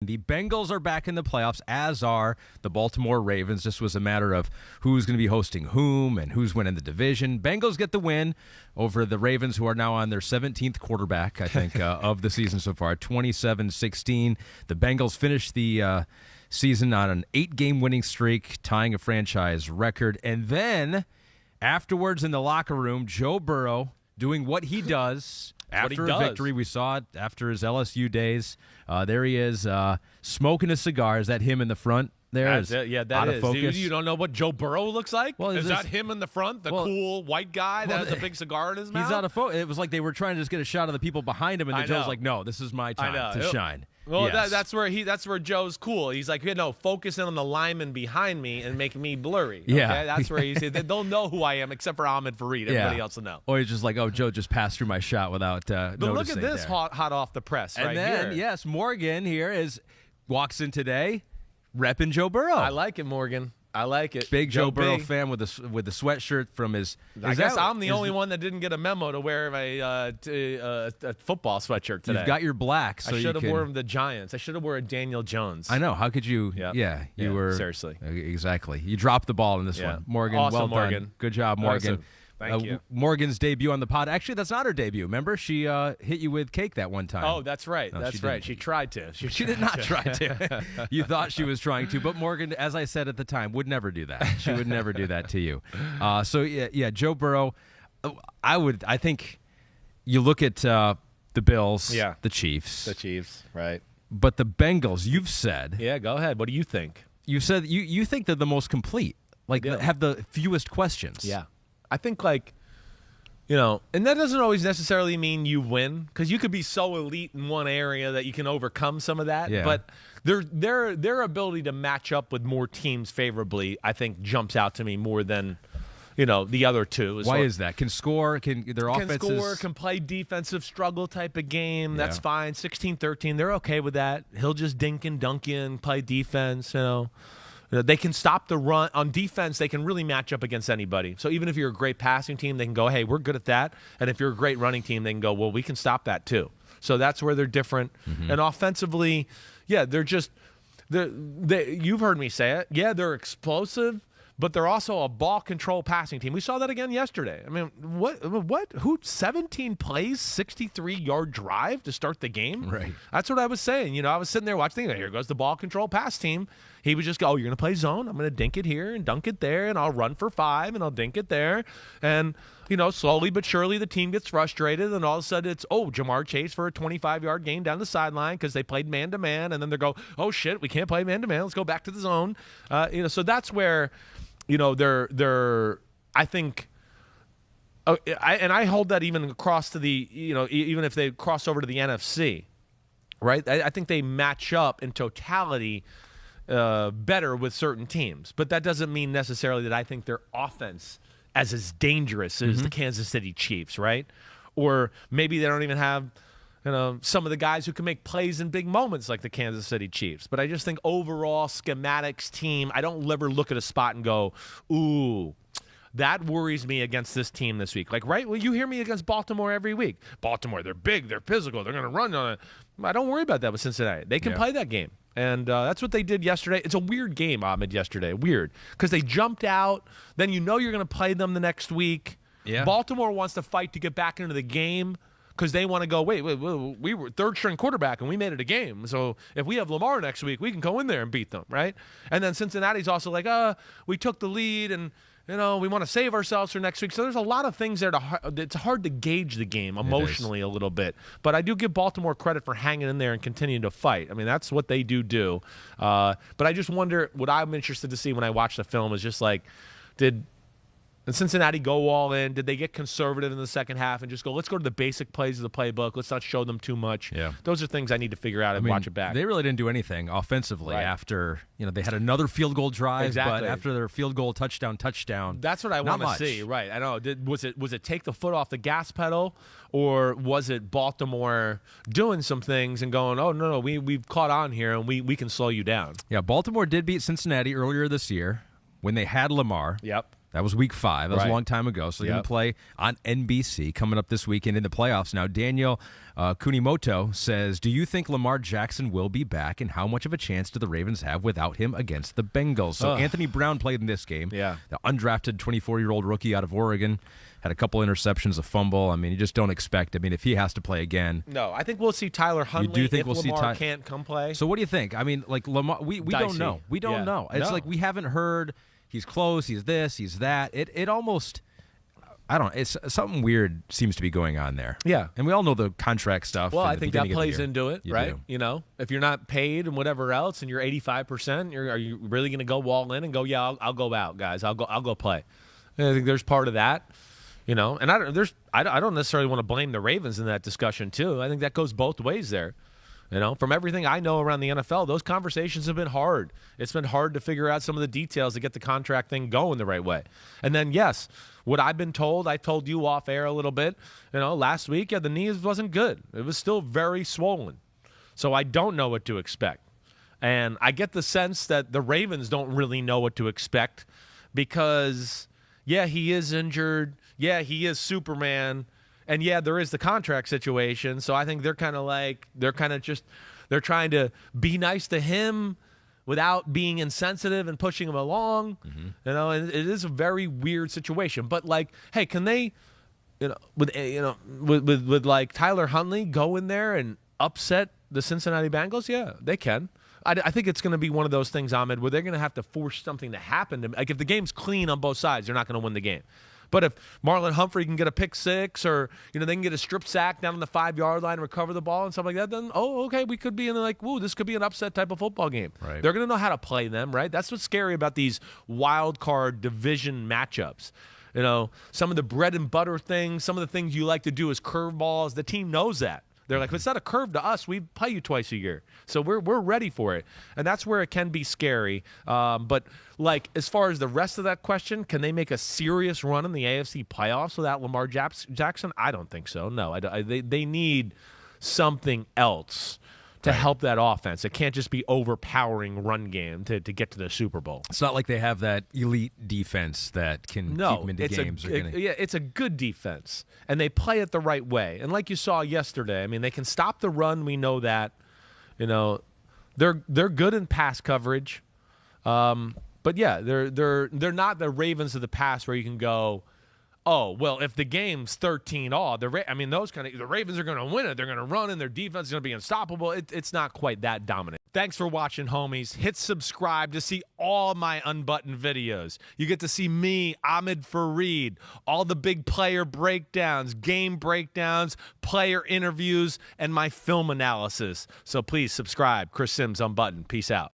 The Bengals are back in the playoffs, as are the Baltimore Ravens. This was a matter of who's going to be hosting whom and who's winning the division. Bengals get the win over the Ravens, who are now on their 17th quarterback, I think, of the season so far, 27-16. The Bengals finished the season on an 8-game winning streak, tying a franchise record. And then afterwards in the locker room, Joe Burrow doing what he does. After a victory, we saw it after his LSU days. There he is, smoking a cigar. Is that him in the front there? That is. Focus? You don't know what Joe Burrow looks like? Well, is that him in the front, the cool white guy that has a big cigar in his mouth? He's out of focus. It was like they were trying to just get a shot of the people behind him, and then Joe's like, no, this is my time to shine. Well, yes. that's where Joe's cool. He's like, focus in on the lineman behind me and make me blurry. Okay? Yeah. That's where he's. They'll know who I am except for Ahmed Fareed. Everybody else will know. Or he's just like, Joe just passed through my shot without noticing. But look at this hot off the press and right then, here. yes, Morgan here walks in today, repping Joe Burrow. I like it, Morgan. I like it. Big Joe Burrow fan with the sweatshirt from his. I guess I'm the only one that didn't get a memo to wear a football sweatshirt today. You've got your black. So I should have worn the Giants. I should have worn a Daniel Jones. I know. How could you? Yep. You were seriously exactly. You dropped the ball in this one, Morgan. Awesome, well Morgan. done. Good job, Morgan. Awesome. Thank you. Morgan's debut on the pod. Actually, that's not her debut. Remember, she hit you with cake that one time. Oh, that's right. No, that's right. She tried to. She did not try to. You thought she was trying to, but Morgan, as I said at the time, would never do that. She would never do that to you. Joe Burrow. I think you look at the Bills, the Chiefs, right? But the Bengals, you've said. Yeah, go ahead. What do you think? You said you think they're the most complete, have the fewest questions. Yeah. I think and that doesn't always necessarily mean you win, because you could be so elite in one area that you can overcome some of that. Yeah. But their ability to match up with more teams favorably, I think, jumps out to me more than the other two. Why is that? Can score? Can offenses score? Can play defensive struggle type of game? That's fine. 16-13, they're okay with that. He'll just dink and dunk in, play defense. They can stop the run. On defense, they can really match up against anybody. So even if you're a great passing team, they can go, hey, we're good at that. And if you're a great running team, they can go, well, we can stop that too. So that's where they're different. Mm-hmm. And offensively, they're just you've heard me say it. Yeah, they're explosive, but they're also a ball control passing team. We saw that again yesterday. I mean, what? Who? 17 plays, 63-yard drive to start the game? Right. That's what I was saying. I was sitting there watching, here goes the ball control pass team. He would just go, you're going to play zone. I'm going to dink it here and dunk it there, and I'll run for 5, and I'll dink it there. And, slowly but surely the team gets frustrated, and all of a sudden it's, Jamar Chase for a 25-yard gain down the sideline because they played man-to-man, and then they go, oh, shit, we can't play man-to-man. Let's go back to the zone. So that's where, they're I think I hold that even across to the, even if they cross over to the NFC, right? I think they match up in totality better with certain teams. But that doesn't mean necessarily that I think their offense as dangerous as the Kansas City Chiefs, right? Or maybe they don't even have some of the guys who can make plays in big moments like the Kansas City Chiefs. But I just think overall schematics team, I don't ever look at a spot and go, ooh, that worries me against this team this week. Right? Well, you hear me against Baltimore every week. Baltimore, they're big, they're physical, they're going to run on it. I don't worry about that with Cincinnati. They can play that game. And that's what they did yesterday. It's a weird game, Ahmed, yesterday. Weird. Because they jumped out. Then you're going to play them the next week. Yeah. Baltimore wants to fight to get back into the game because they want to go, wait, we were third-string quarterback and we made it a game. So if we have Lamar next week, we can go in there and beat them, right? And then Cincinnati's also like, we took the lead and we want to save ourselves for next week. So there's a lot of things there. It's hard to gauge the game emotionally a little bit. But I do give Baltimore credit for hanging in there and continuing to fight. I mean, that's what they do. But I just wonder, what I'm interested to see when I watch the film is just did Cincinnati go all in? Did they get conservative in the second half and just go, let's go to the basic plays of the playbook. Let's not show them too much. Yeah. Those are things I need to figure out and watch it back. They really didn't do anything offensively after, they had another field goal drive. Exactly. But after their field goal touchdown. That's what I want to see. Right. I know. Was it take the foot off the gas pedal, or was it Baltimore doing some things and going, oh, no, we've caught on here and we can slow you down? Yeah, Baltimore did beat Cincinnati earlier this year when they had Lamar. Yep. That was week 5. That was a long time ago. So they're going to play on NBC coming up this weekend in the playoffs. Now, Daniel Kunimoto says, do you think Lamar Jackson will be back, and how much of a chance do the Ravens have without him against the Bengals? So Anthony Brown played in this game. Yeah. The undrafted 24-year-old rookie out of Oregon. Had a couple interceptions, a fumble. I mean, you just don't expect. I mean, if he has to play again. No, I think we'll see Tyler Huntley. You do think if we'll Lamar see can't come play? So what do you think? I mean, like Lamar, we don't know. We don't know. It's like we haven't heard he's close, he's this, he's that. It almost, I don't know. It's something weird seems to be going on there. Yeah. And we all know the contract stuff. Well, I think that plays into it, right? Do. You know, if you're not paid and whatever else, and you're 85%, are you really going to go all in and go, yeah, I'll go out, guys. I'll go play. And I think there's part of that. You know, and I don't necessarily want to blame the Ravens in that discussion too. I think that goes both ways there. You know, from everything I know around the NFL, those conversations have been hard. It's been hard to figure out some of the details to get the contract thing going the right way. And then, yes, what I've been told, I told you off air a little bit. You know, last week, the knee wasn't good. It was still very swollen. So I don't know what to expect. And I get the sense that the Ravens don't really know what to expect because, yeah, he is injured. Yeah, he is Superman. And, yeah, there is the contract situation. So I think they're trying to be nice to him without being insensitive and pushing him along. Mm-hmm. You know, and it is a very weird situation. But, like, hey, can they, with like Tyler Huntley go in there and upset the Cincinnati Bengals? Yeah, they can. I think it's going to be one of those things, Ahmed, where they're going to have to force something to happen. Like, if the game's clean on both sides, they're not going to win the game. But if Marlon Humphrey can get a pick six, or they can get a strip sack down on the 5-yard line and recover the ball and stuff like that, then okay, we could be in this could be an upset type of football game. Right. They're going to know how to play them, right? That's what's scary about these wild card division matchups. You know, some of the bread and butter things, some of the things you like to do is curveballs. The team knows that. They're like, it's not a curve to us. We play you twice a year. So we're ready for it. And that's where it can be scary. But, like, as far as the rest of that question, can they make a serious run in the AFC playoffs without Lamar Jackson? I don't think so. No, they need something else to help that offense. It can't just be overpowering run game to get to the Super Bowl. It's not like they have that elite defense that can keep them into games. It's a good defense, and they play it the right way. And like you saw yesterday, I mean, they can stop the run. We know that. You know, they're good in pass coverage. But yeah, they're not the Ravens of the past where you can go, oh, well, if the game's 13-all, the Ravens are going to win it. They're going to run, and their defense is going to be unstoppable. It's not quite that dominant. Thanks for watching, homies. Hit subscribe to see all my unbuttoned videos. You get to see me, Ahmed Fareed, all the big player breakdowns, game breakdowns, player interviews, and my film analysis. So please subscribe. Chris Sims Unbuttoned. Peace out.